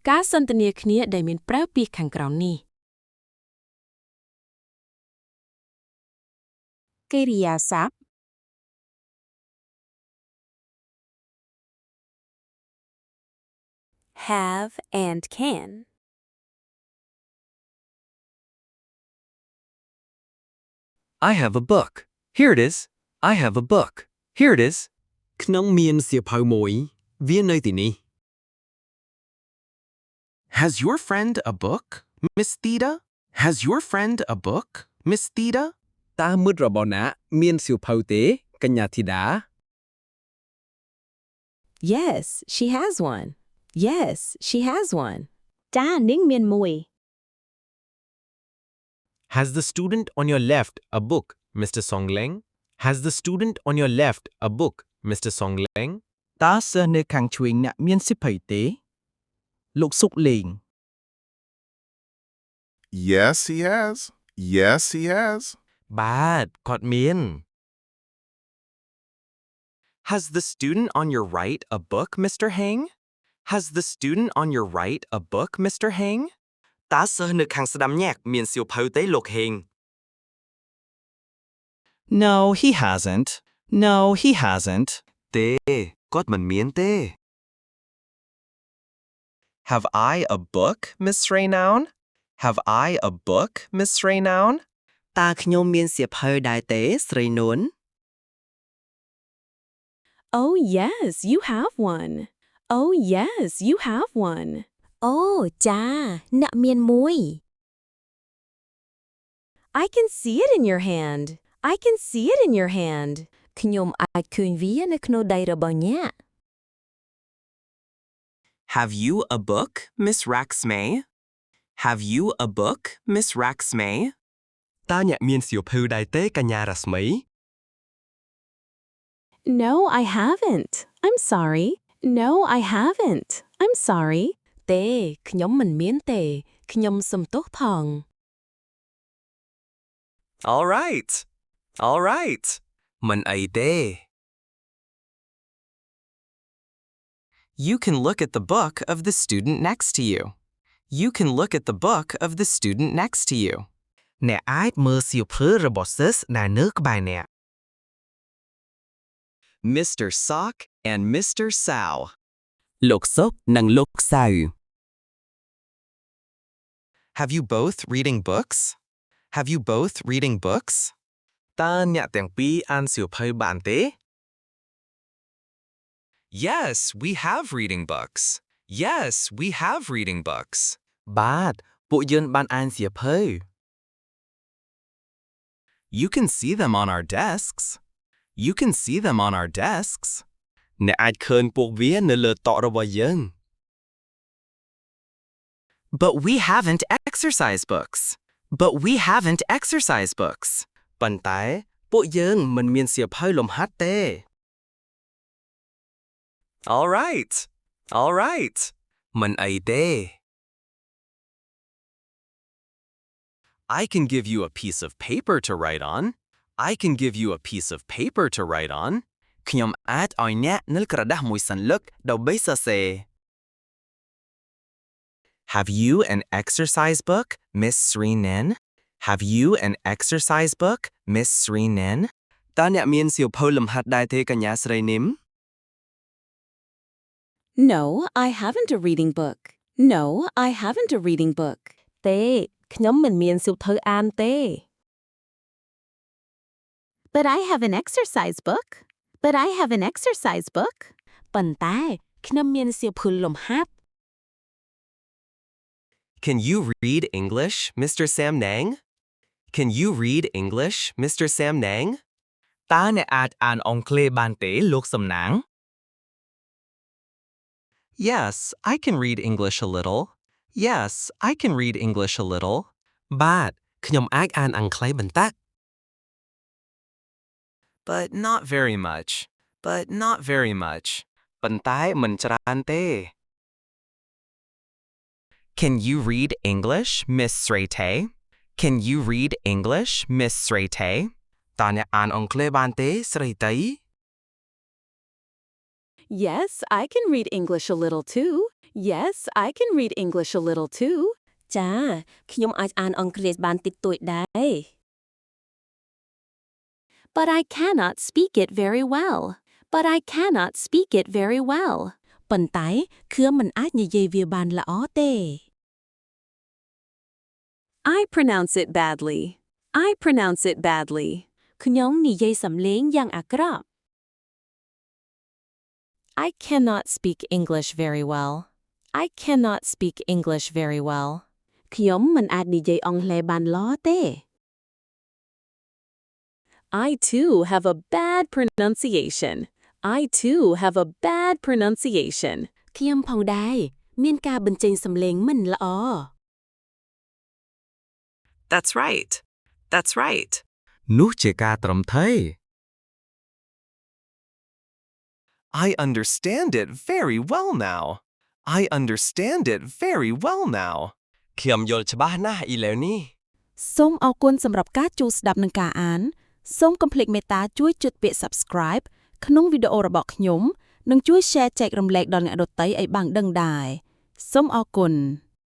ការសន្ទនាគ្នាដែលមានប្រើពាក្យខាងក្រោមនេះកិរិយាសព្ទ have and can I have a book. Here it is. I have a book. Here it is. ក្នុងមានសៀវភៅមួយវានៅទីនេះ Has your friend a book, Miss Theta? Has your friend a book, Miss Theta? តើមិត្តរបស់អ្នកមានសៀវភៅទេកញ្ញាធីតា Yes she has one Yes she has one ចានាងមានមួយ Has the student on your left a book, Mr. Songleng? Has the student on your left a book, Mr. Songleng? តើសិស្សនៅខាងឆ្វេងអ្នកមានសៀវភៅទេលោកសុកលេង Yes, he has. Yes, he has. បាទគាត់មាន Has the student on your right a book, Mr. Heng? Has the student on your right a book, Mr. Heng? តើសិស្សនៅខាងស្ដាំញ៉ាក់មានសៀវភៅទេលោកហេង No he hasn't No he hasn't ទេគាត់មិនមានទេ Have I a book, Miss Raynown? Have I a book, Miss Raynown? តើខ្ញុំមានសៀវភៅដែរទេស្រីនួន Oh yes you have one Oh yes you have one អូចាអ្នកមានមួយ I can see it in your hand I can see it in your hand ខ្ញុំអាចឃើញវានៅក្នុងដៃរបស់អ្នក Have you a book, Miss Raxmay? Have you a book, Miss Raxmay? តើអ្នកមានសៀវភៅដែរទេកញ្ញារស្មី No I haven't I'm sorry No I haven't I'm sorry ទេខ្ញុំមិនមានទេខ្ញុំសុំទោសផង All right All right មិនអីទេ You can look at the book of the student next to you. You can look at the book of the student next to you. អ្នកអាចមើលសៀវភៅរបស់សិស្សដែលនៅក្បែរអ្នក Mr. Sock and Mr. Sow. លោកសុកនិងលោកសៅ Have you both reading books? Have you both reading books? តើអ្នកទាំងពីរអានសៀវភៅបានទេ Yes, we have reading books. Yes, we have reading books. បាទពួកយើងបានអានសៀវភៅ You can see them on our desks. You can see them on our desks. អ្នកអាចឃើញពួកវានៅលើតុរបស់យើង But we haven't exercise books. But we haven't exercise books. ប៉ុន្តែពួកយើងមិនមានសៀវភៅលំហាត់ទេ All right. All right. មិនអីទេ I can give you a piece of paper to write on. I can give you a piece of paper to write on. ខ្ញុំអាចឲ្យអ្នកនិលក្រដាស់មួយសន្លឹកដើម្បីសរសេរ Have you an exercise book, Miss Srinen? Have you an exercise book, Miss Srinen? តើអ្នកមានសៀវភៅលំហាត់ដែរទេកញ្ញាស្រីនិម No I haven't a reading book No I haven't a reading book ទេខ្ញុំមិនមានសៀវភៅអានទេ But I have an exercise book But I have an exercise book ប៉ុន្តែខ្ញុំមានសៀវភៅលំហាត់ Can you read English, Mr. Sam Nang? Can you read English, Mr. Sam Nang? តើអ្នកអាចអានអង់គ្លេសបានទេលោកសំណាង Yes, I can read English a little. Yes, I can read English a little. បាទខ្ញុំអាចអានអង់គ្លេសបន្តិច But not very much. But not very much. ប៉ុន្តែមិនច្រើនទេ Can you read English, Miss Srete? Can you read English, Miss Srete? តើអ្នកអានអង់គ្លេសបានទេស្រីតី Yes I can read English a little too Yes, I can read English a little too. ចា ខ្ញុំអាចអានអង់គ្លេសបានតិចតួចដែរ But I cannot speak it very well. But I cannot speak it very well. ប៉ុន្តែគឺមិនអាចនិយាយវាបានល្អទេ I pronounce it badly. I pronounce it badly. ខ្ញុំនិយាយសំឡេងយ៉ាងអាក្រក់ I cannot speak English very well. I cannot speak English very well. ខ្ញុំមិនអាចនិយាយអង់គ្លេសបានល្អទេ I too have a bad pronunciation. I too have a bad pronunciation. ខ្ញុំផងដែរមានការបញ្ចេញសំឡេងមិនល្អ That's right. That's right. នោះជាការត្រឹមត្រូវ I understand it very well now. I understand it very well now. ខ្ញុំយល់ច្បាស់ណាស់ឥឡូវនេះ សូមអរគុណសម្រាប់ការចូលស្ដាប់និងការអានសូមកុំភ្លេចមេត្តាជួយចុចពាក្យ Subscribe ក្នុងវីដេអូរបស់ខ្ញុំនិងជួយ Share ចែករំលែកដល់អ្នកដទៃឲ្យបានដឹងដែរសូមអរគុណ